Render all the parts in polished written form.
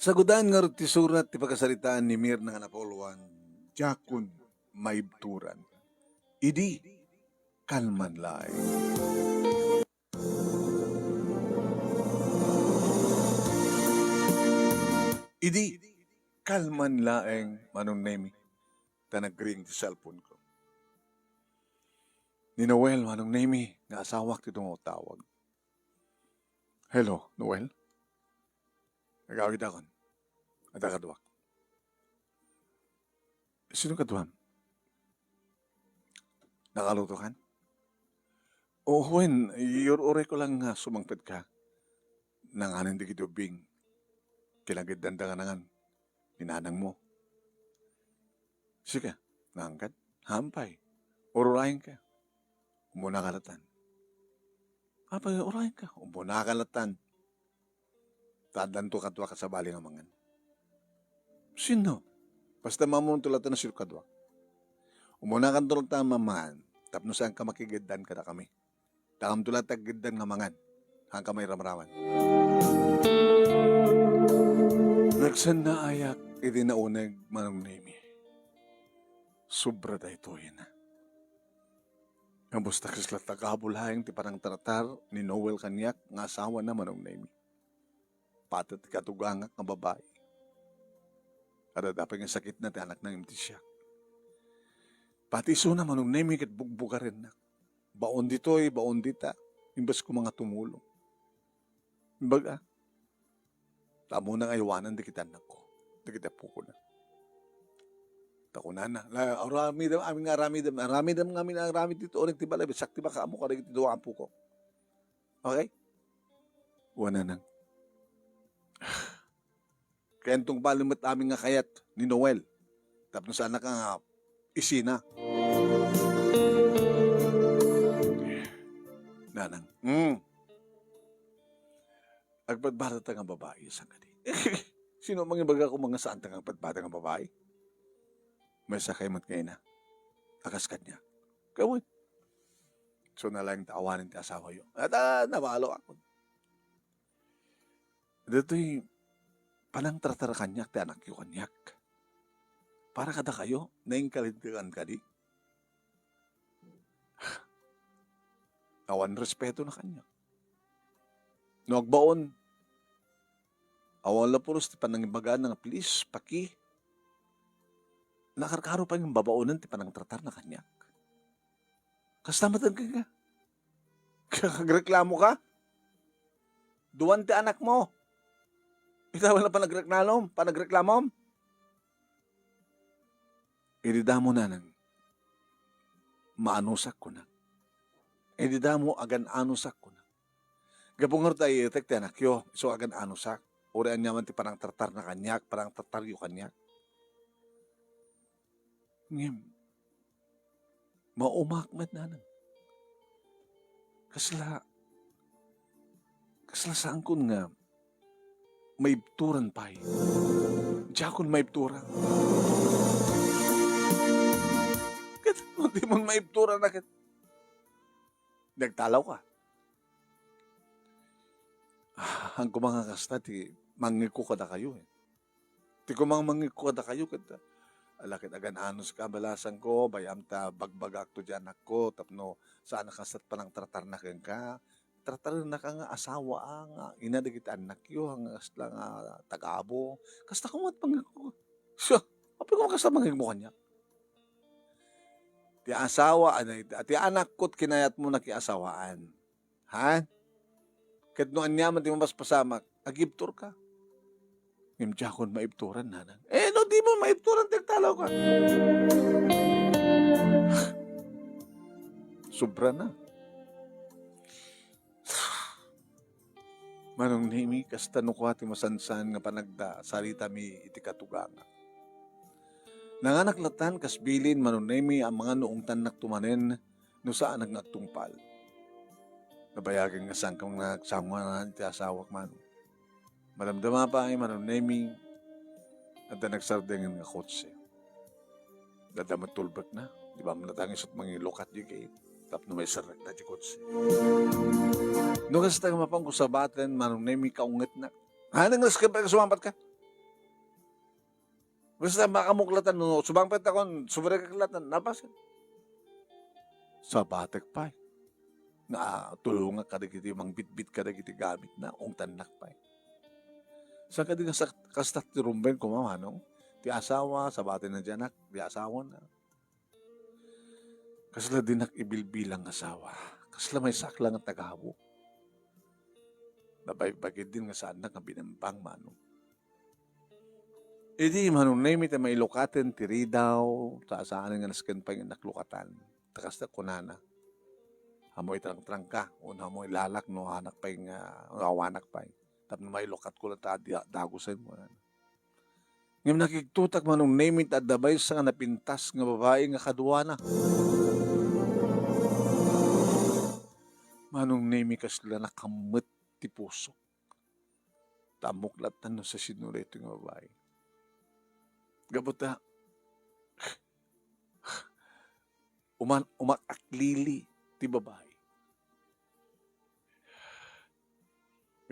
Sagudan nga ti surat ti pagkasaritaan ni Mir ng Anapoluan, Jakun maibturan. Idi kalman laay. Idi kalman laeng manong nemi. Tanagring ti cellphone ko. Ni Noel manong nemi nga asawak ti tawag. Hello, Noel? Nagawid akon. At akadwak. Sino kadwam? Nakaluto kan? O Juan, ore ko lang nga sumangpit ka. Nanganan di kitubing. Kilagid danda ka nangan. Ninanang mo. Sige, nangkat. Hampay. Ururahin ka. Umuna kalatan. Apay, urahin ka. Umuna kalatan. Tadan to kadwa ka sa bali nga mangan. Sino? Basta mamon tulatan na sila kadwa. Umuna kan tulad ta maman. Tapno saan ka makigiddan ka na kami. Takam tulad tagiddan nga mangan. Hang ka may ramraman. Nagsan na ayak iti naunag manong nemi. Sobra da ito yun. Ang busta kasla tagabulhayang ti parang taratar ni Noel kanyak nga asawa na manong nemi. Patat katugangak nga babae. Ada dapat nga sakit na ti anak ng imti siya. Pati so na manong nemi kat bugbuga rin na. Baon dito'y, baon dita. Imbas ko mga tumulong. Imbaga, tamo nang aywanan di kita anak ko. Di kita po ko na. Takunan na. Aramidam, aming aramidam. Aramidam ng aming aramid dito. Orig tiba labi. Sakti ba ka amo ka rin dito ang po ko. Okay? Wana nang. Kaya itong balimot aming nga kayat ni Noel. Tapos sana ka nga isina. Nanang. Agpadbata nga babae sa kadi. Sino mga baga ko mga saan nga agpadbata nga babae? May sakay mat kayo na. Akas ka niya. Kawin. So nalang taawanin ti asawa yun. At nabalo ako. Dito'y panang tratar kanyak ti anak yung kanyak. Para kada kayo, naingkalintikan ka di. Awan respeto na kanya. No agbaon. Awan la puros ti panangibagaan nga please, paki. Nakarkaro pa yung babaonan ti panang tratar na kanyak. Kastamatan ka nga. Kagreklamo ka? Duwan ti anak mo. Ikaw na panagreklamom? Idida mo na nang maanusak ko na. Idida mo agan anusak ko na. Gabungar tayo itek ti anak yo, so agan anusak. Urian naman ti parang tartar na kanyak, parang tartar yung kanyak. Ngim, maumakmat na nang. Kasla saan ko nga maibturan pa eh. Diyakon maibturan. Kat, hindi mo maibturan na kat. Nagtalaw ka. Ang kumanga kasta, ti mangiko ka da kayo eh. Ti kumang mangiko ka da kayo, kat alakit agan anos ka, balasan ko, bayam ta bagbagak to dyan ako, tapno saan nakasat pa ng tratar na ka, tratar na ka nga asawa nga, inadigit anak yo, hang asla nga tagabo, kasta ko mat pangiko. So, api ko kasta mangiko kanya. Ti asawa, ti anak ko't kinayat mo na kiasawaan. Ha? Kat no anyaman ti mabas pasamak, agibtur ka. Ngimjakon maibturan na nang. No, di mo maibturan, tagtalaw ka. Sobra na. Manong nimi, kastano ko ati masansan nga panagda, salita mi iti katuganga. Nanganaklatan, kasbilin, manong nimi, ang mga noong tanak tumanen, no saan nagtungpal. Nabayagan nga saan kang nagsama na iti asawak manong. Malamdama pa ay manong nemi at nagsardingan nga kotse. Dadamat tulbak na. Di ba manatangis at mga lokat di kayo. Tapno may sarak na di kotse. No kasi tayo mapang kusabatan manong nemi kaungat na. Hanang nas ka pa sumampat ka? Basta makamuklatan no, sumangpet ako, sumere kaklatan, napasin. Sa batek pa na tulungan ka dagiti mang bitbit ka dagiti gamit na ong tanak pa. Sa kadi nga kastat ti rumben ko mamanong, ti asawa sa batin na diyanak, ti asawa na. Kasla dinak ibilbilang asawa, kasla may saklang at tagahawo. Nabaybagid din nga saan na nga binambang manong. Idi manong name iti may lukaten ti ridaw, sa asaan nga nasken pa yung naklukatan. Takasta kunana. Hamoy trang-trang ka, o hamoy lalak no anak pa yung awanak pa yung. Tapos may lukat ko lang dagusin mo. Ngayon nakiktutak manong name it at dabay sa napintas nga babae nga kadwa na. Manong name kasla nakamot ti puso. Tamuklat na sa sinureto nga babae. Gabuta, umakaklili ti babae.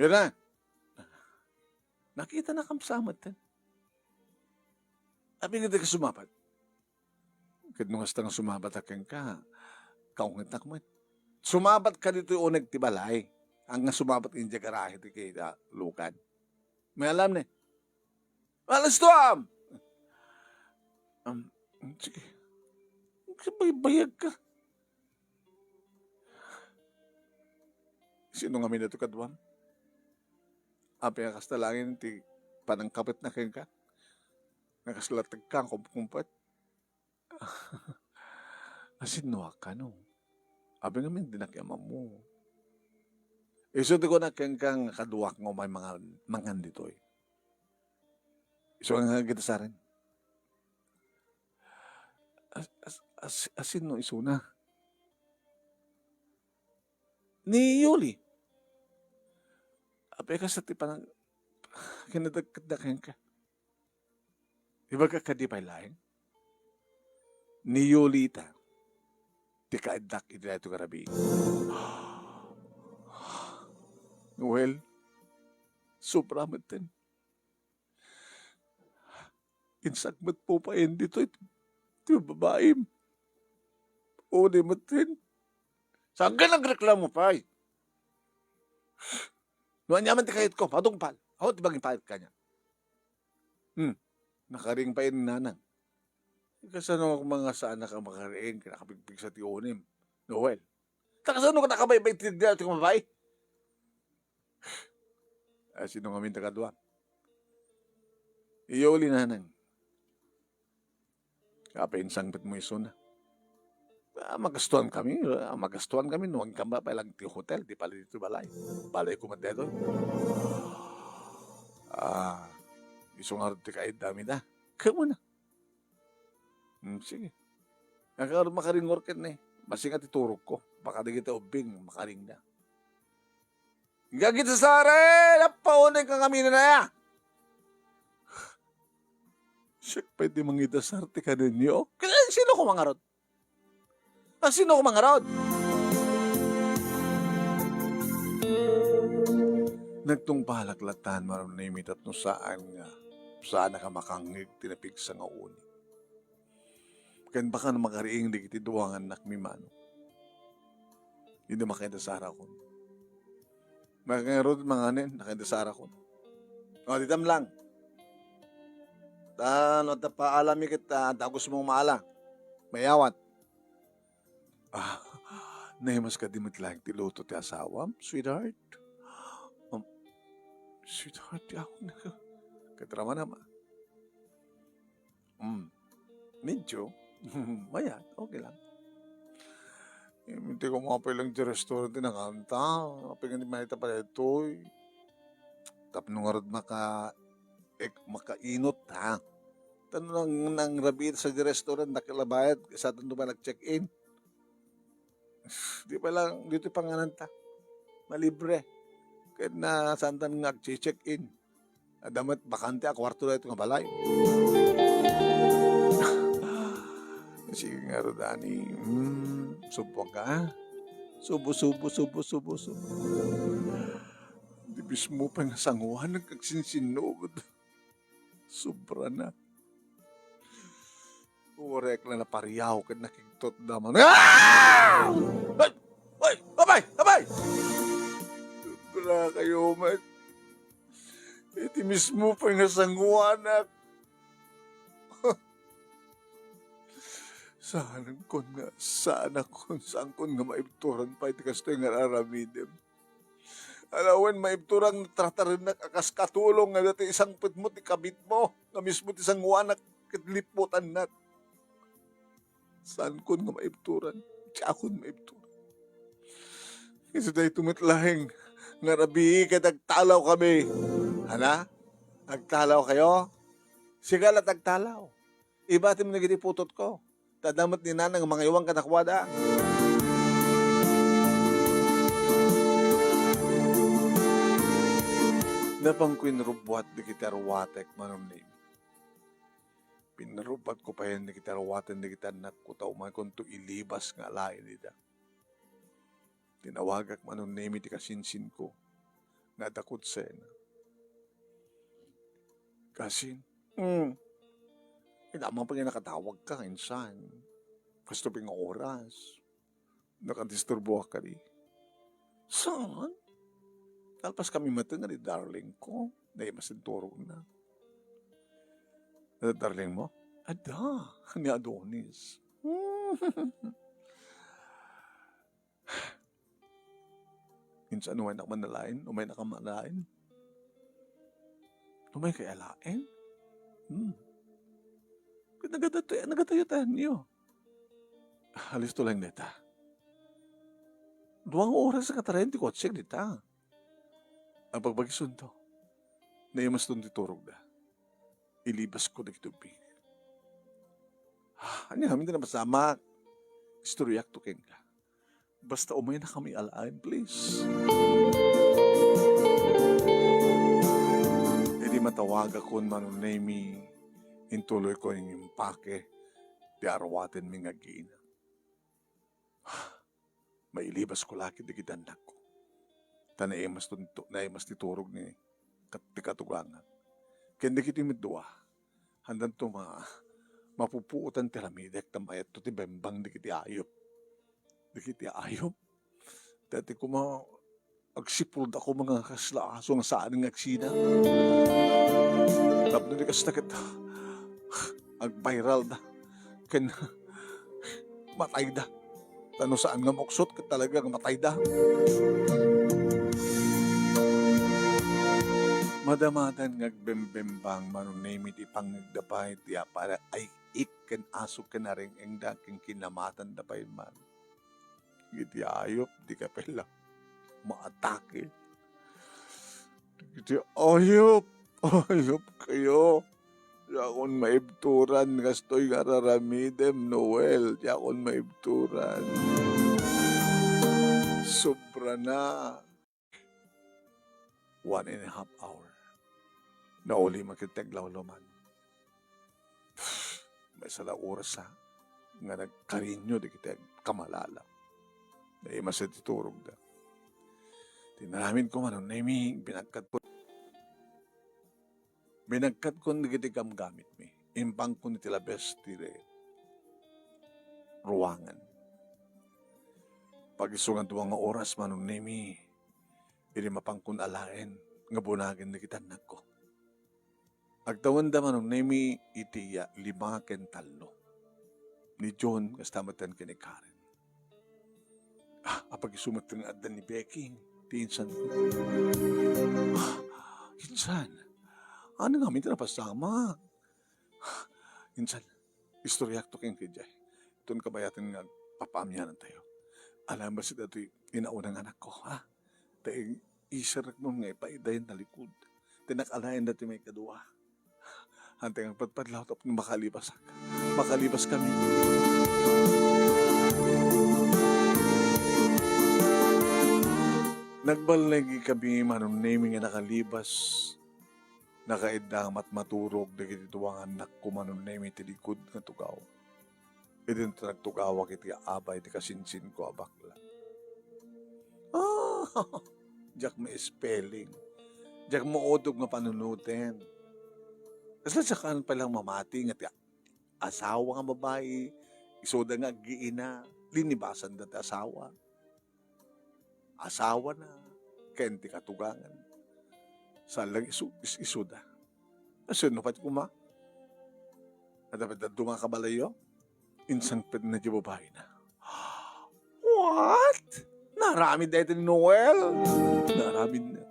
Yan na. Nakita na kamsamat din. Abi nga ka sumapat. Kahit nung hastang sumabat akin ka, kaungit na kumat. Sumabat ka dito yung unag ti balay. Ang nga sumabat yung garahe ti kay lukan. May alam na. Alas to sige. Bayag ka. Sino nga minato kadwam? Api nga kastalangin ti panangkapit na kayo ka. Nakaslatag ka ang kumpumpet. Asinwa ka no. Abi nga min dinakyaman mo. Iso di ko na kang kaduwak ng may mga mangan dito eh. Iso nga kita sa rin. Asin no iso na. Ni Yuli. Ape ka sa tipa ng kinadagkadakin ka. Iba ka kadipay laing? Ni Yulita. Ti kaadak iti na ito karabi. Well, sobramat din. Insagmat po pa yun dito. Ito babae. O, di mo din. Saan ka nagreklamo pa? Nuan yaman ti kahit ko, padong pal. Ako ti baging pahit ka niya. Nakaring pa yun nanang. Kasano mga saan na ka makariin, kinakapigpig sa tionim. Noel. Takasano ka nakabaybay ti dito ito babae? Sino nga minta kadwa? Iyoli nanang. Kapinsang pit mo iso na. Magastuan kami. Nuwag ka ba palang ti hotel. Di pala dito balay. Balay ko madedo. Iso nga rin ti kahit dami na. Kamo na. Sige. Nakaroon makaring orket na eh. Basi nga titurog ko. Baka di kita ubing. Makaring na. Gagit sa sare! Napaunin ka kami na ya! Siya, pwede mangita sa arte ka ninyo. Sino ko mangarod? Sino ko mangarod? Nagtong palaklatan, maram na imitat no saan ka makangig tinapig sa nga uni. Kan baka na makariing di kiti duwangan nak mi mano. Hindi makita sa ara ko. Makangarod mga anin, nakita sa ara ko. O, ditam lang. Ano ta paalami kita, tagos mong maala. Mayawat. Nahimas ka dimit lang ti luto ti asawam, sweetheart. Sweetheart, di ako na. Katrama naman. Medyo. Mayat, okay lang. Hindi ko mga palang di restaurant na kanta. Kapag hindi manita pala ito. Tapos nung arad makainot ha. Tanong nang rabit sa di restaurant nakilabayad. Sa doon ba nag-check-in? Di pa lang, dito pangananta. Malibre. Kaya na santan nga check-in. Adamat bakante, kwarto na ito nga balay. Sige nga Rodani, subo ka. Subo. Di bis mo pa nga sanguhan, nagkagsinsinod. Sobra na. Urek na napariyaw kat nakiktot daman. Ah! Ay! Ay! Abay! Abay! Sobra kayo, man. Iti mismo pa nga sangwanak. Saan kon nga maibturan pa iti kastoy nga aramidem. Alawan maibturan tratarin na kakas katulong nga dati isang put mo ti kabit mo nga mismo ti sangwanak kitliputan nat. Saan kon nga maibturan? Tiyakon maibturan. Kasi tayo tumitlahing nga rabi katagtalaw kami. Hana? Agtalaw kayo? Sigala tagtalaw. Ibati mo nagiti putot ko. Tadamat ni nanang mga iwang kanakwada. Napang kinrubwat di kita ruwatek manong name. Pinarubat ko pa yan di kita ruwaten di kita nakutaw man kung to ilibas nga lain nila. Tinawagak manong name iti kasinsin ko. Nadakot sa ena. Kasin? Naman pa nga nakatawag ka, insan. Gusto ping oras. Nakadisturbo ka rin. Saan? Talpas kami mata nga ni darling ko. Dahil masinturog na. Darling mo? Ada, ni Adonis. Insan, umay na manalain? Umay na kamalain? Umay kay alain? Nagatayo tayo niyo. Halis to lang neta. 2 oras sa katarente ko at siya nita. Ang pagbagisun to, na mas doon diturog na. Ilibas ko na kitubing. Ano kami na masama? Istoryak to ken ka. Basta umay na kami alain, please. Hindi matawag ako manong name intuloy ko yung impake di arawatin mi nga giina. Mailibas ko laki di gidanak ko. Tanaimas titurog ni katugangan. Kaya di kiti midwa. Handan to mapupuutan tiramidek tamayat to ti bembang di kiti ayop. Di kiti ayop. Dati ko agsipulod ako mga kaslaaso nga saan ng aksina. Tapos di kastakit ag-viral da. Ken matay da. Tano saan nga moksot ka talagang matay da. Madamadan ngagbembembang manunimit ipangagdapay tiya para ay iken asok ka na rin ang daking kinamatan dapay man. Giti ayop, di ka pala maatake. Giti ayop kayo. Yakon maibturan, gastoy nga raramidem, Noel. Yakon maibturan. Sobra na. 1.5 hour. Nauli makiteglaw-luman. May sala oras ha. Nga nagkarinyo di kita kamalala. Dahil masatiturog da. Tinaramin ko man, nami binagkat po. Binagkat ko na kitikam gamit mi. Impang ko ni tilabes tire ruangan. Pag-isungan tuwang nga oras manong nemi, ili mapangkun alain, nga bunagin na kitanak ko. Agtawan da manong nemi, itiya 5 kentalo. Ni John, kastamatan kini Karen. Pag-isumat ng adan ni Becky, ti insan ko. Insan, ano nga minta na pasama? Insan, istoryak to keng kajay. Itun kabayatin nga papaamyanan tayo. Alam ba si dato'y inaunang anak ko, ha? Dahil isarak mo nga ipaidayin na likod. Tinakalayan dati may kadua. Hantay ang patpadlaw tapos makalibas kami. Nagbalagi kami manong naming nga nakalibas. Nakaidang maturog na kitituwang anak ko manong naming tilikod nga tugaw. Ito nagtugawa kiti abay di kasinsin ko abakla. Diyak may spelling. Diyak mo odog nga panunutin. Kasi sa kan palang mamati nga Asawa nga babae, isoda nga giina, linibasan dati asawa. Asawa na, kenti katugangan. Salang isuda. Asin pat kuma. At dapat dumang kabalayo, insang pet na di babae na. What? Naramid dahil ni Noel? Naramid na.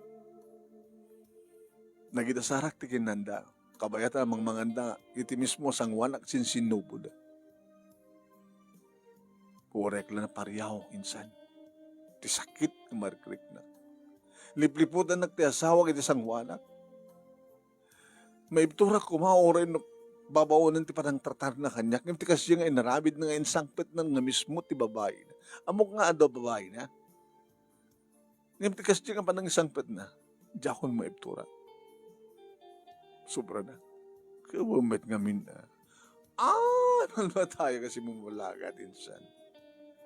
Nagidasarak ti kinanda. Kabayata amang manganda, iti mismo sangwan at sinsinubo da. Korek lang na pariyaw, insan. Ti sakit kumarikrik na. Lipliputan nagti asawa iti sangwanak. Maibturak ko maoray na babawanan ti parang tratar na kanyak. Ngam ti kasi nga inarabid na nga insangpet na nga mismo ti babae na. Amok nga ado babae na. Ngam ti kasi nga panang insangpet na. Diyakon maibturak. Sobra na. Kawamit nga min na. Ano na tayo kasi mumulagat insan.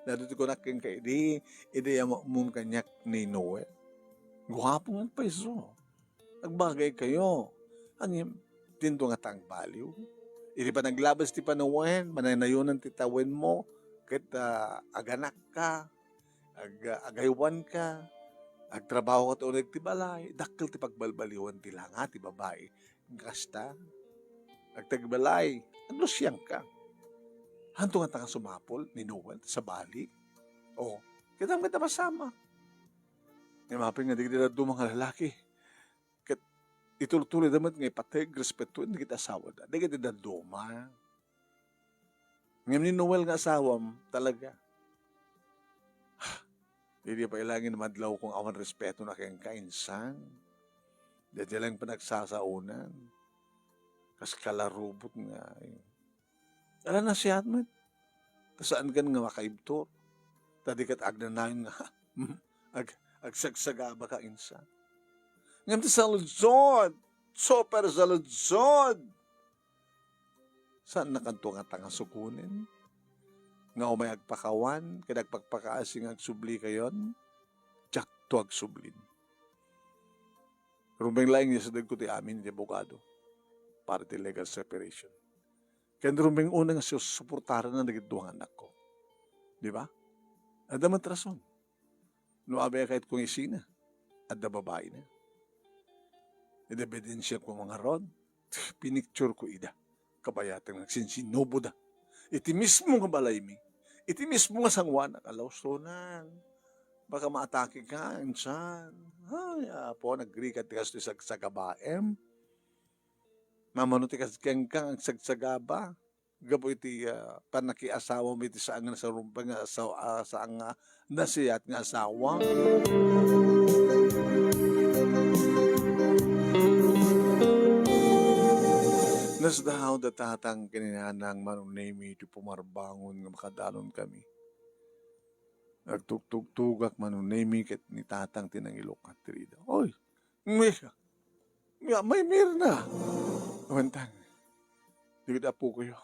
Naduto ko na keng kay ide mum kanyak ni Noel. Guwapo ng paiso. Nagbagay kayo. Ano yung tinto nga tang baliw? Hindi pa naglabas ti panawen, mananayunan ti tawen mo, kahit aganak ka, agaywan ka, agtrabaho ka ulit ti balay, dakkel ti pagbalbaliwan ti langa ti babae. Kasta, agtagbalay, aglusyang ka. Hanto nga tanga sumapol ni Noel sa bali. O, kita kita masama. Ngimapin nga digdi na mga lalaki. Kat ituloy damat nga ipateg, respetuin, di kita asawa da. Di kita duma. Ngam ni Noel nga asawam, talaga. Hindi pa ilangin madlaw kung awan respeto na kayang kainsan. Dati lang panagsasaunan. Kas kalarubot nga. Alam na siya man. Kasaan kan nga makaibtor. Tadi kat agnanayon nga. Agsagsagaba ka insan. Ngam ti saludsod. Super saludsod. Saan nakanto nga tanga sukunin? Nga umay agpakawan. Kadagpagpakaasing agsubli kayon. Tsak to agsublin. Rumbeng laing niya sa dagko ti amin ti abogado. Para ti legal separation. Kaya rumbeng unang siya suportaran na nagituang anak ko. Di ba? Adamat rason. No abaya kahit kung isina. At da babae na. Idebidensya ko mga ron. Pinicture ko ida. Kabayatan ng sinsinubo da. Iti mismo nga balay mi. Iti mismo nga sangwanak. Alawsonan. Baka maatake ka, insan. Ay, po, nag-agree ka tikas to sa gabaem. Mamano tikas keng kang sagsagaba. Gabo iti panakiasawa mo iti saan nga sa rumpang saan nga nasiyat nga asawa. Nasdahaw datatang kininanang manunemi iti pumarbangon nga makadalon kami. Nagtugtugtugak manunemi ket ni tatang tinangilok at tirida. Oy, may mirna. Awantang, di kita po kayo.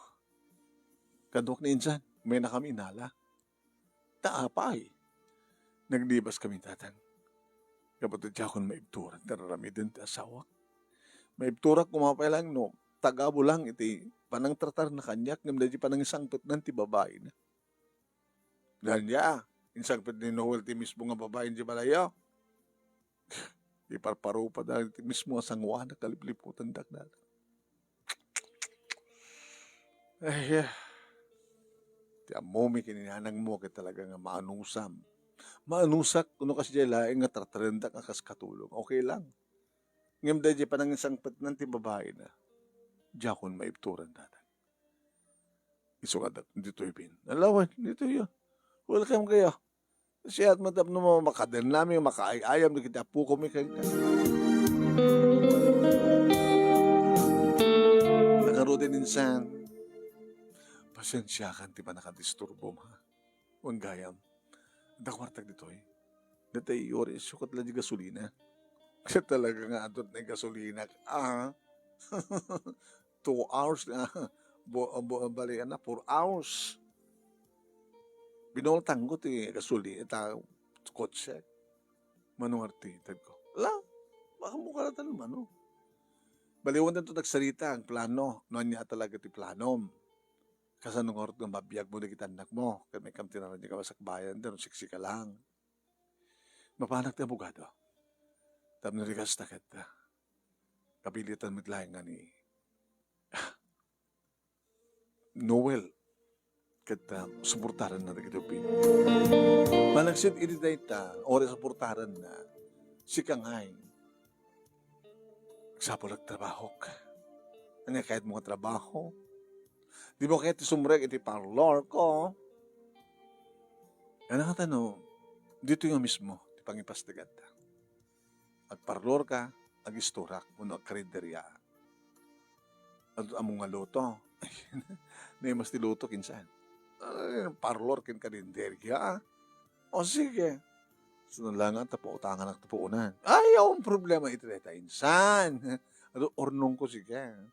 Kadok ni insan, may na kami inala. Taapay. Naglibas kami tatang. Kapatid siya akong maibturak, tararami din ti asawa. Maibturak kumapay lang, no, tagabo lang iti panang tratar na kanyak, ngam di panang isangpit ng ti babae na. Dahil niya, insangpit ni Noel ti mismo nga babae di balaya. Iparparo pa dahil ti mismo nga sangwa na kalipliputan dakdal. Ay, ti amomi kininanang mo kaya talaga nga maanusam. Maanusak, kuno kasi dyan laing nga tratarendak nga kas katulong. Okay lang. Ngam dahil panang isangpit ng ti babae na. Diyakon maibturan datan. Isukadak, dito ipin. Alawan, dito yun. Welcome kayo. Siya at matap no makadal namin, makaayayam na kita po kami kayo. Nakaroon insan. Pasensya kan, di ba nakadisturbo ma? Huwag gayam. Dakwartag dito eh. Datay yori, sukat lang di gasolina. Kasi talaga nga atot na gasolina. 2 hours na. Balikan na, 4 hours. Binoltang ko ti gasolina, kotse. Manong artitag ko. Ala, baka mukha na naman, no? Baliwan na ito nagsalita ang plano. Noon niya talaga ti planom. Kasanong orot ng mabiyag mo na kita anak mo. Kaya may kamtinaran niya ka sa bayan. Doon, siksi ka lang. Mapanak na bugado. Tam na rigas na kita. Kabilitan maglaing nga ni Noel. Kita suportaran na kita pin. Malagsit iniday ta, ore suportaran na si Kangay. Sa po nagtrabaho ka. Ano kahit mga trabaho. Di mo kahit sumrek iti parlor ko. Ano ka tanong, dito yung mismo, di pangipastigat ta. At parlor ka, agisturak, muno karinderya. At among nga luto. Hindi mas niluto kinsan. Parlor kin karinderya. O sige. Sunod lang nga, tapo-utangan at tapo-unan. Ayaw ang problema ito na insan. Ano, ornong ko sige.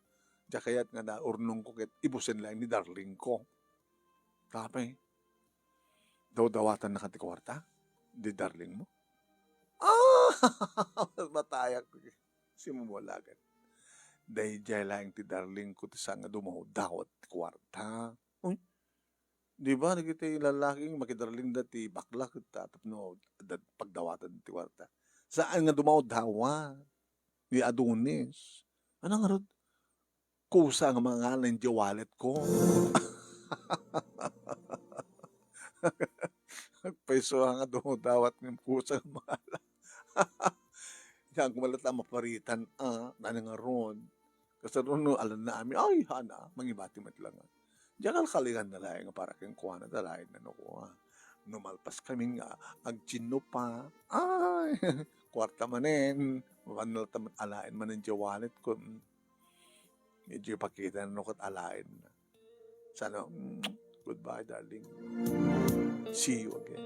Diya kaya't nga na ornong ko kahit ibusin lang ni darling ko. Tapay. Daw-dawatan na katikwarta. Di darling mo. Ah! Matayak. Simumulagan. Dahil dyan lang ti darling ko ti nga dumaw dawat kwarta. Uy. Di ba, nakita yung lalaking makidarling dati baklak tapno pagdawatan ti kwarta. Saan nga dumaw dawa? Ni Adonis. Ano nga ron? Kusa nga mga ngalan di wallet ko. Peso nga dumaw dawat ng kusa nga mga ngalan. Yan kumalata maparitan na nga ron. Kasi ron alam na amin, ay hana, mangibati matlang. Diyan kalingan na lang nga para kang kuha na talahin na nakuha. Numalpas kami nga, agchino pa. Ay, kwarta manin. Manalta alain man ang jawalit ko. Medyo pakita na nukot alain. Sana, goodbye darling. See you again.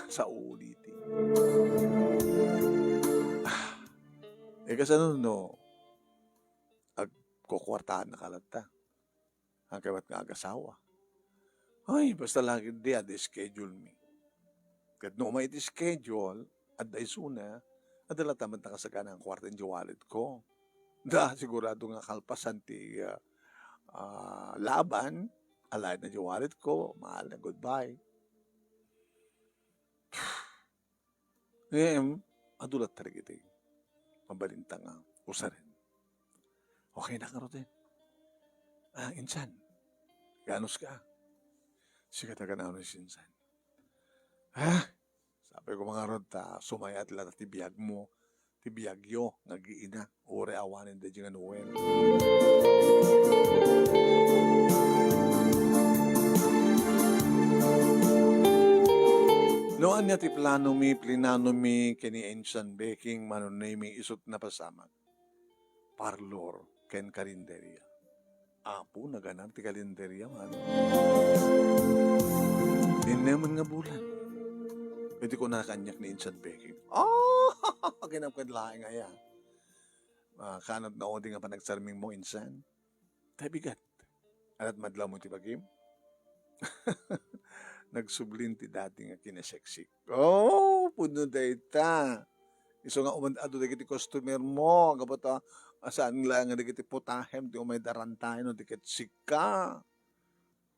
Sa uulitin. Kasi no, agkukwartahan na kalata. Ang kawat nga agasawa. Ay, basta lagi di schedule me. Kat no may schedule, at day suna, adala tamad na kasagana ang kwarta yung wallet ko. Sigurado nga kalpasan ti laban, alay na yung wallet ko, mahal na goodbye. Ngayon, adulat talaga ito. Mabalintang usarin. Okay na karotin. Insan, ganos ka? Sikat na ganaw na sinsan. Sabi ko mga rod, sumayat lang tibiyag mo, tibiyag yo, nagiina, ure awanin da dyan Noel. Noan niya ti plano mi, plinano mi, kini insan baking, manunay mi isot na pasamag. Parlor, ken karinderya. Apo, naganan ti kalendarya man. Di naman nga bulan. Pwede ko nakakanyak ni Insan Becky. Ginapkadlaing nga yan. Kanot na odi nga pa nagsarming mo, Insan. Tabigat. Alat madlaw mo ti bagim? Nagsublin ti dati nga kinaseksik. Puno dayta. Iso nga umandado da kiti customer mo. Kapata, saan lang nga dikiti putahem, di umay darantahin, no, dikit sika.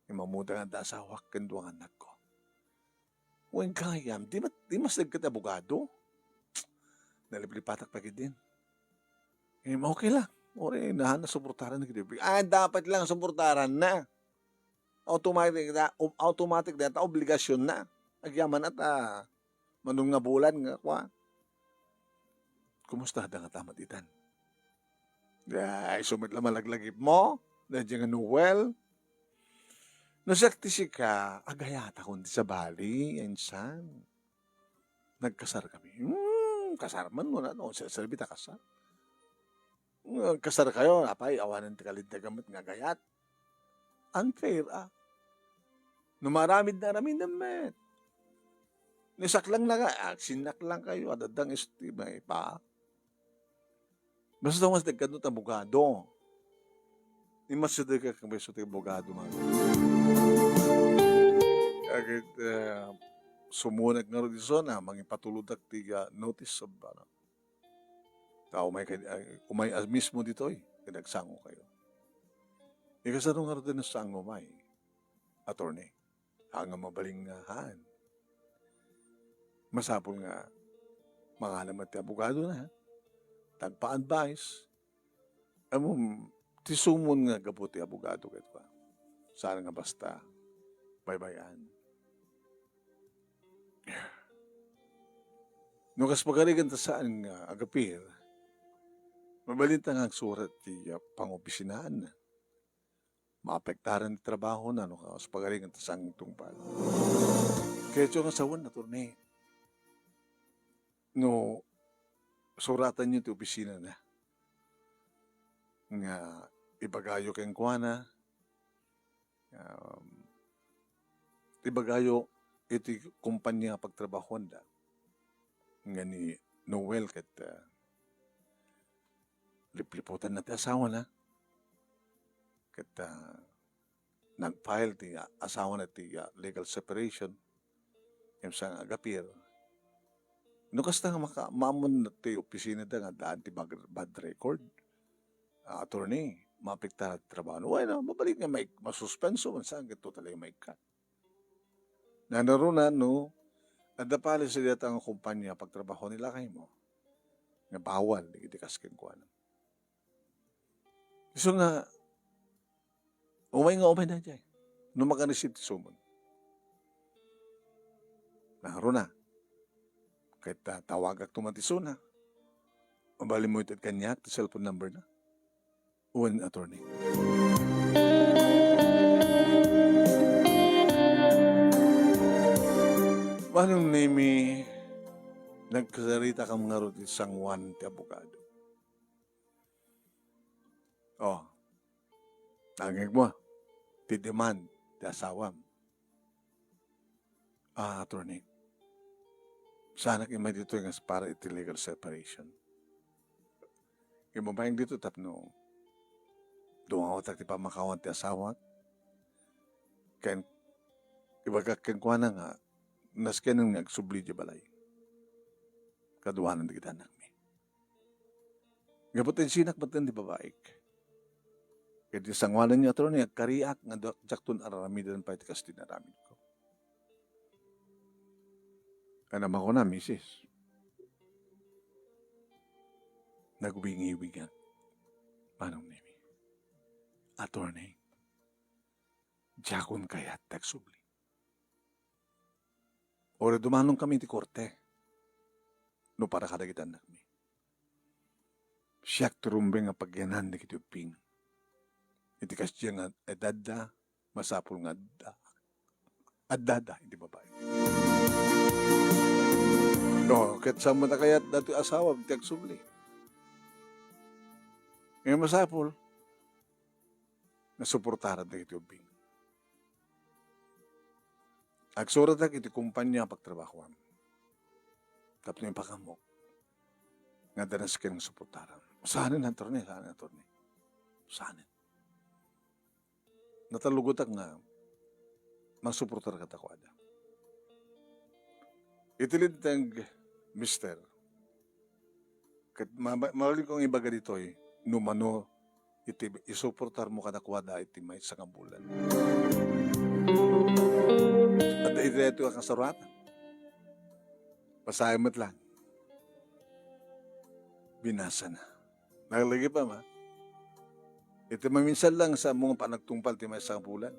Imamuda nga da sa hawak kendo ang anak ko. Huwag kayam, di mas nagkita abogado. Naliplipatak pa din. Okay lang. Ore, nahan na suportaran na kita. Dapat lang suportaran na. Automatic data, obligasyon na. Agyaman at manong nga bulan nga kwa. Kumusta da nga tamat itan? Ay, sumit lang malaglagip mo. Nandiyan nga Noel. Nasakti si ka, agayata kundi sa bali, insan. Nagkasar kami. Kasar man mo na, no? Salbita kasar. Kasar kayo, apay, awanan ti kalintagamit nga gayat. Unfair, Numaramid na ramin naman. Nisak lang na sinak lang kayo, adadang estima, pa. Basta mas nagkano ta bugado. Di mas sa ka kang beso tayo bugado, man. Agad, sumunag nga rin na, mangipatuludak tiga notice of, umay mismo dito, kinagsango kayo. Ikasarong nga rin sa ang umay, attorney, hanga mabaling nga haan. Masapol nga, mga naman ti abogado na, tagpa-advise, amom, ti sumon nga gabuti abogado ket pa. Sana nga basta, baybayan. No kas pagarigan ta saan nga agapir, mabalita nga agsurat ti pangopisinaan na. Maapektaran ti trabaho na no kas pagarigan ta saan tungpal. Kaya ito nga sawan na turne. No, suratan niyo ti opisina na. Nga ibagayo keng kuana, ibagayo iti kumpanya pagtrabahon da nga ni Noel ket lipliputan na ti asawa na ket nag-file ti asawa na ti legal separation kem sa agapir no kasta nga mamon na ti opisina da nga daan ti bad record attorney maapektar ti trabaho no why na mabalik nga may masuspenso man saan ket totally may cut nanarunan no adda pala sa data ang kumpanya pagtrabaho nila kay mo nga bawal iti kasken ko ano. So nga umay na dyan. No makareceive ti sumon. Naroon na. Kahit tawagak tumatiso na. Mabali mo ito kanyak, ti cellphone number na. Uwan attorney. Manong name nagkasarita ka mga ro ti San Juan ti abogado. Oh, nagig mo. Ti demand ti asawam. Attorney. Sana kayo may dito yung para iti legal separation. Yung babayang dito tapno dumangaw ti pamakawan ti asawa. Ken ibaga ken kuha na nga nasken ng nagsubli di balay. Kaduanan di kita nami. Gabutin sinak batin di babaik. Kaya di sangwanan niya atro niya kariak nga jaktun aramidan pa iti kas tinaramid ko. Kanama ko na, misis. Nagwingi-wingan. Manong nimi. Attorney. Jakon kaya't tagsubli. Ora dumanong kami ti korte. No para kadagitan na kami. Siyak turumbeng nga pagyanan na kiti uping. Iti kasya nga edadda, masapul nga addada, hindi babae. No, ket sa mo na kayat dati asawa, ti agsubli. Ngayon masapul, nasuportaran na kiti uping. Agsurat na kiti kumpanya pagtrabahuan. Tapos yung pakamok. Nga danas ka ng suportaran. Saanin ang torne, saanin ang torne. Saanin. Natalugot nga, masuportar ka tako ada. Itilid tang mister. Kat mawaling kong ibaga dito numano, isuportar mo kadakwada iti may isang bulan. At ito ang kasaratan. Pasayamat lang. Binasa na. Nakalagi pa ma. Ito maminsan lang sa mga panagtungpal ti may isang bulan.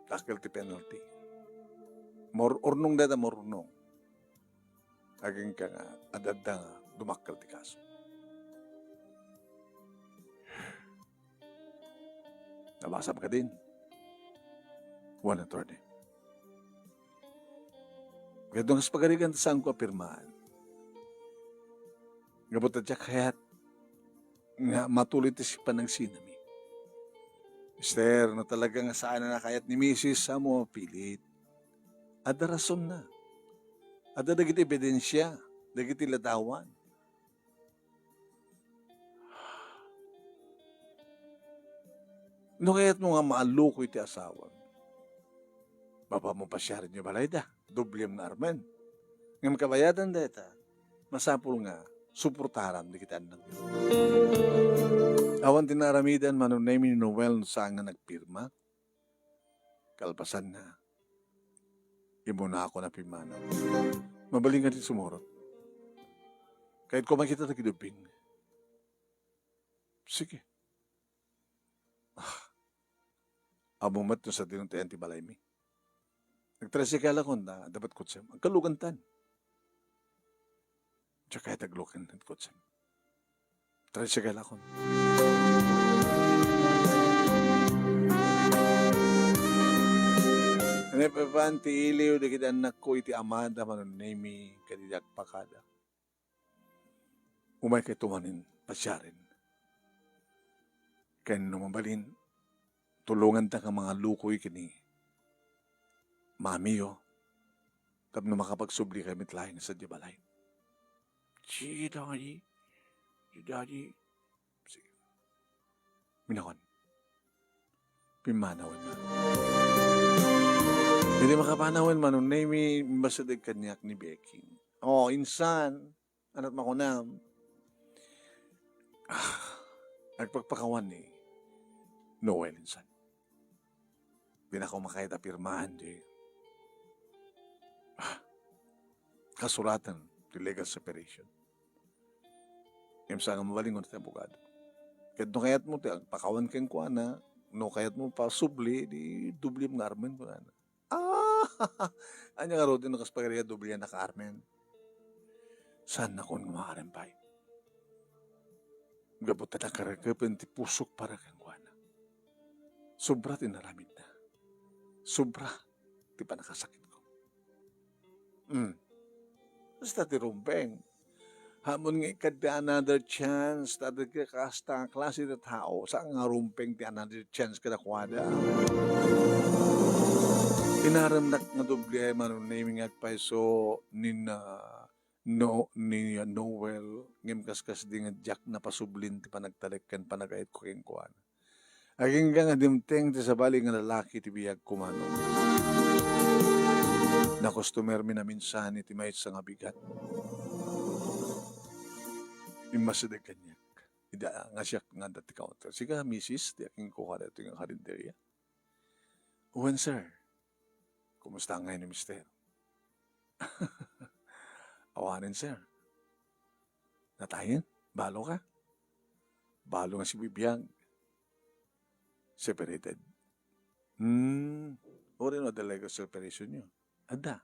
Takil ti penalty. Ornong dada mornong. Aging ka nga, adadda nga, dumakal ti kaso. Nabasa ka din. One attorney. Kaya doon sa pagarigan saan ko apirmaan. Ngabot at siya kaya't nga matulit si panagsinami. Mister, na talaga nga saan na kayat ni Mrs. sa mo pilit. Ada rason na. Ada dagiti ebidensya. Dagiti ladawan. No kaya't mo nga maaluko iti asawa. Baba mo pa siya rin yung balay da. Dublem na arman. Ngam kabayadan deta. Masapul nga. Suportaran di kita nang. Awan tinaramidan manunay ni Noel sa nga nagpirma. Kalpasan na. Imo na ako na pimanaw. Mabaling ka din sumurot. Kahit ko makita na kiduping. Sige. Amumat no sa tinuntayan ti balay mi. Nagtrasikala ko na dapat kutsem. Ang kalugantan. Tsaka kahit aglukan ng kutsem. Trasikala ko. Ano pa ti iliw di kita anak ko iti amada manunemi kadidak pakada. Umay kay tumanin pasyarin. Kaya numabalin, tulungan ta ka mga lukoy kini. Mami yo, tapno makapagsubli kay mitlahin sa dibalay. Sige, daddy. Daddy. Sige. Minakon. Pimanawan na. Hindi makapanawan man, nung name masadag kanyak ni Becky. Oh, insan. Anat makunam. Nagpagpakawan ni Noel insan. Di na ako makahita pirmahan di. Kasuratan di legal separation. Yung sa nga mabalingon sa abogado. Kahit no kayat mo, pakawan kang kuha na, no kayat mo pa subli, di dubli mga armen ko na. Anya nga rodin no kaspagariya dubli na ka armen. Saan na kung maaarem pa? Gabot na karakapin ti pusok para kang kuha na. Sobra tinaramid na. Sobra ti panakasakit ko. Basta ti rumpeng. Hamon nga ikad another chance, tadag ka kasta klase na tao, saan nga rumpeng ti another chance kada kwada. Inaramnak nga doble ay manong naming agpaiso ni Noel, ngem kaskas di nga Jack na pasublin ti panagtalekkan panagait ko keng kuan. Aging nga dimteng ti sabali nga lalaki ti biyag kumanong. Na customer mi na minsan iti may sa nga bigat. Imasadag kanyak. Ida nga siya nga dati counter. Siga, misis, di aking kuha na ito yung karinderya. Uwan, sir. Kumusta ngayon ni mister? Awanin, sir. Natayin? Balo ka? Balo nga si Bibiyang. Separated. Uri no, dalaga separation nyo. Ada.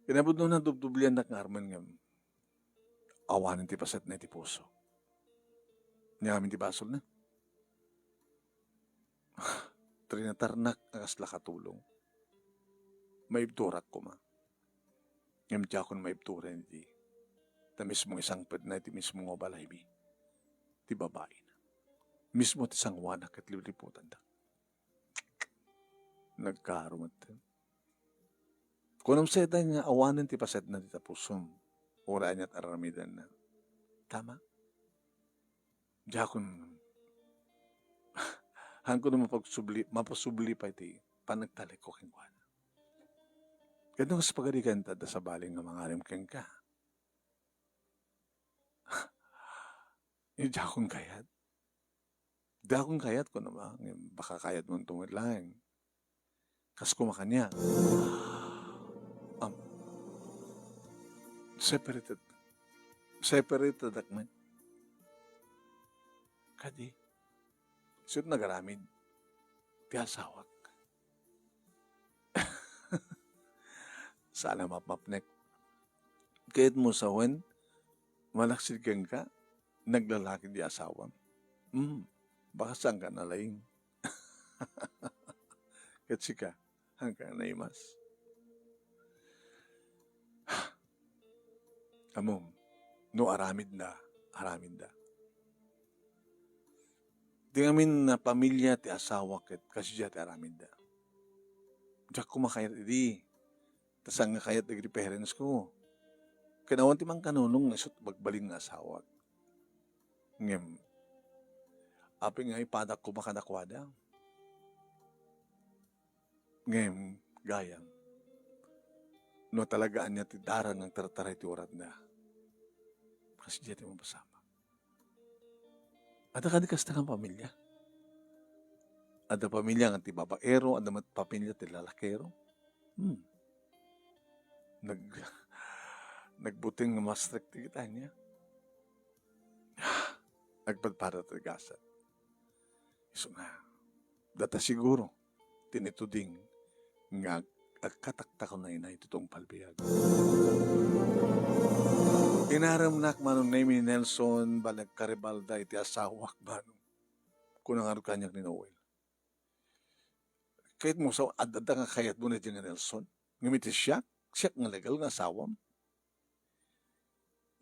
Kinabot no na dubdublian na karman nga awanin ti pasat na ti puso. Niya kami ti basol na. Trinatarnak nakasla katulong. Maibturak ko ma. Ngam tiya kon maibtura ti. Ta mismo isang ped na ti mismo nga balay mi. Ti babae na. Mismo ti isang wanak at liputan da. Nagkarumat. Kung sa ita nga awanin ti pasat na ti tapusom. Ora niya't aramidan na. Tama? Diya kung hangko na mapasubli pa iti panagtalik ko kengkuhan. Ganun kas pagadikan tada sa baling nga mga arim keng ka. Yung diya kong kayat. Diya kong kayat ko naman. Baka kayat mong tungod lang. Kas kumakanya. Separated akman. Kadi. Siyot nagaramid. Ti asawak. Sana mapapnek. Kahit mo sa wen, malaksid kang ka, naglalaki di asawa. Baka saan ka nalaing. Kasi ka, hanggang naimas. Amom, no aramid na. Di ngamin na pamilya ti asawa ket kasi ti aramid na. Diyak kumakayat idi. Tasang nga kayat nagri parents ko. Kanawan ti mang kanunong isot bagbaling nga asawa. Ngem, api nga ipadak ko makanakwada. Ngem, gayam. No talagaan niya ti daran ng tarataray ti orat na. Kasi diya ti mapasama. Ada kadikas na kang pamilya. Ada pamilya nga ti babaero, ada mat pamilya ti lalakero. Nag, nagbuting nga mas strict ti kita niya. Nagpadpada ti gasat. Iso nga, data siguro, tinituding nga agkatakta ko na inay tutong palbiyag. Inaramnak manong ni Nelson ba nagkaribalda iti asawak manong kunang ano kanyak ni Noel. Kahit mo sa adada nga kayat mo na di nga Nelson, ngumiti siya nga legal nga asawam.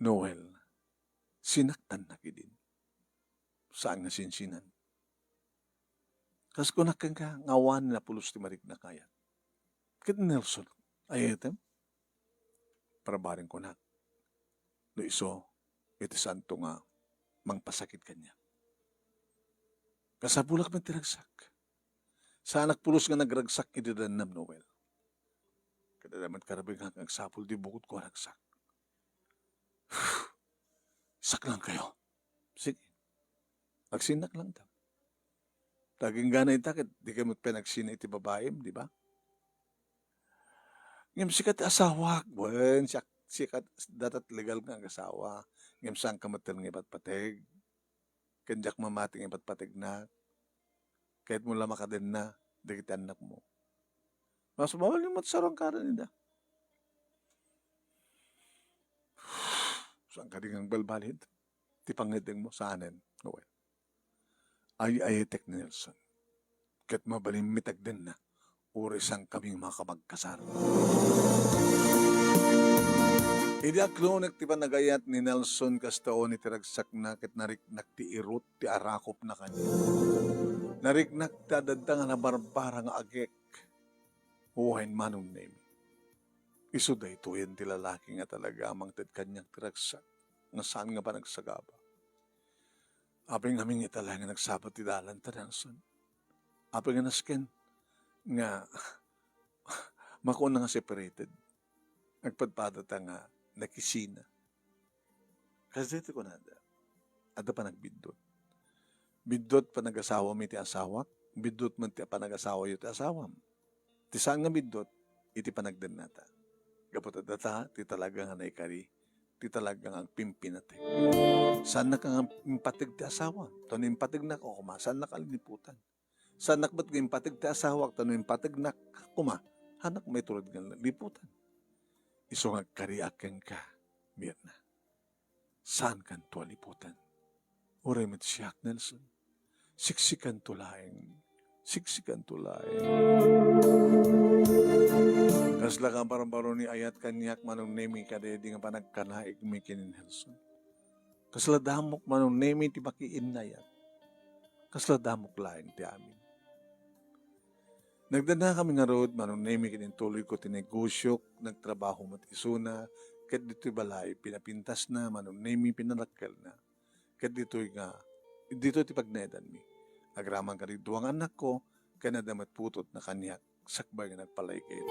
Noel, sinaktan na kidin. Saan nga sinsinan? Kas kunak ka ngawan na pulos ti marik na kayat. Kit Nelson, ayatem, parabaring kunak. No iso, iti santo nga mangpasakit kanya. Kasabulak man tiragsak. Sa anak pulos nga nagragsak ididanam Noel. Kadadaman karabing hanggang sapul di bukod ko ragsak. Sak lang kayo. Sige. Magsinak lang daw. Taging ganay takit, di kayo magpinagsina iti babaem, di ba? Ngayon sikat asawak, buwan, sikat datat legal nga ang asawa. Ngayon saan ka matil ng ipatpatig. Kanjak mamating ipatpatig na. Kahit mo lama ka din na, di kita anak mo. Mas bawal yung matsarang karan nila. Saan ka din ang balbalid? Ti pangiting mo saanin, Noel. Ay tek ni Nelson. Kahit mabalimmitag din na, urisang kaming makapagkasar. Idi aklo nagtipa nagayat ni Nelson kastaon iti ragsak na ket nariknak ti irot ti arakop na kanya. Nariknak ti adadda nga nabarbara nga agek. Uwain manong name. Isu da ito yan ti lalaki nga talaga amang ted kanyang ti ragsak. Nga saan nga ba nagsagaba? Apeng aming itala nga nagsabat ti dalan ta Nelson. Apeng nga nasken nga makuha na nga separated. Nagpadpada ta nga nakisina. Kasi dito ko na ada pa nagbidot. Bidot pa nag-asawa mi ti asawak. Bidot man ti pa nag-asawa yu ti asawam. Ti saan nga bidot, iti panagdan nata. Kapot data, ti talaga nga naikari. Ti talaga nga pimpin natin. Saan na ka nga impatig ti asawa? Tano impatig na ko, kuma. Saan na kaliniputan? Saan nakbat ka impatig ti asawa? Tano impatig na kuma. Hanak may tulad nga liputan. Iso nga kariaken ka, Mirna. Saan kan to liputan? Uray met siyak, Nelson. Siksikan tulaing. Siksikan tulaing. Kasla ka parang ni ayat kanyak manong nemi kadedi nga panagkanaig mi kinin Nelson. Kasla damok manong nemi ti bakiin na yan. Kasla damok laing ti amin. Nagdana kami nga road, manong nemi kinin tuloy ko tinegosyok, nagtrabaho mat isuna, ket dito'y balay, pinapintas na, manong nemi pinanakkel na. Ket dito'y nga, dito ti pagnedan mi. Agraman ka rin duwang anak ko, kaya nadamat putot na kanyak, sakbay nga nagpalay kayo.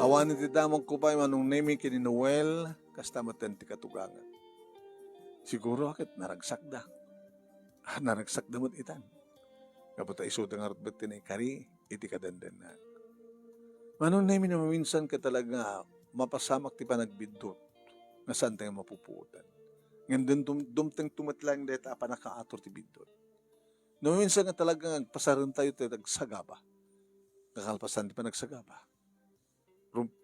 Awanin ti damong ko pa, manong nemi kinin Noel, kastamatan ti katugangan. Siguro akit naragsak da. Naragsak da mo't itan. Kapag iso da nga rutbat tinay iti kadandan na. Manong nemi na maminsan ka talaga mapasamak ti panagbidot na saan tayo mapupuutan. Ngayon dumteng tumatlang dahil apa nakaator ti bidot. No minsan nga talaga pasaran tayo tayo nagsagaba. Kakalpasan ti pa nagsagaba.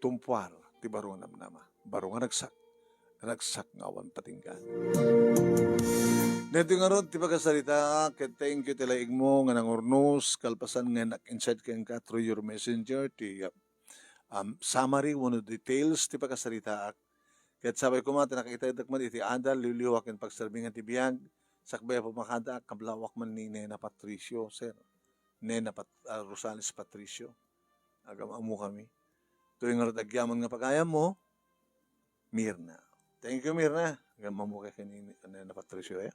Tumpuar ti barong namnama. Barong nga nagsak nga awan patinggan. Neto nga ron ti pagkasalita, thank you tilaig mo nga nangurnos, kalpasan nga nak-inside kang ka through your messenger, ti summary, one of details ti pagkasalita. Kahit sabay ko mga nakikita man iti adal, liliwak yung pagsarbingan ti biyag, sakbay pamakada, kablawak man ni Nena Patricio, sir. Rosales Patricio. Agam amo kami. Tuwing nga agyaman nga pagayam mo, Mirna. Thank you, Mirna. Agam amo kay Nena Patricio, eh.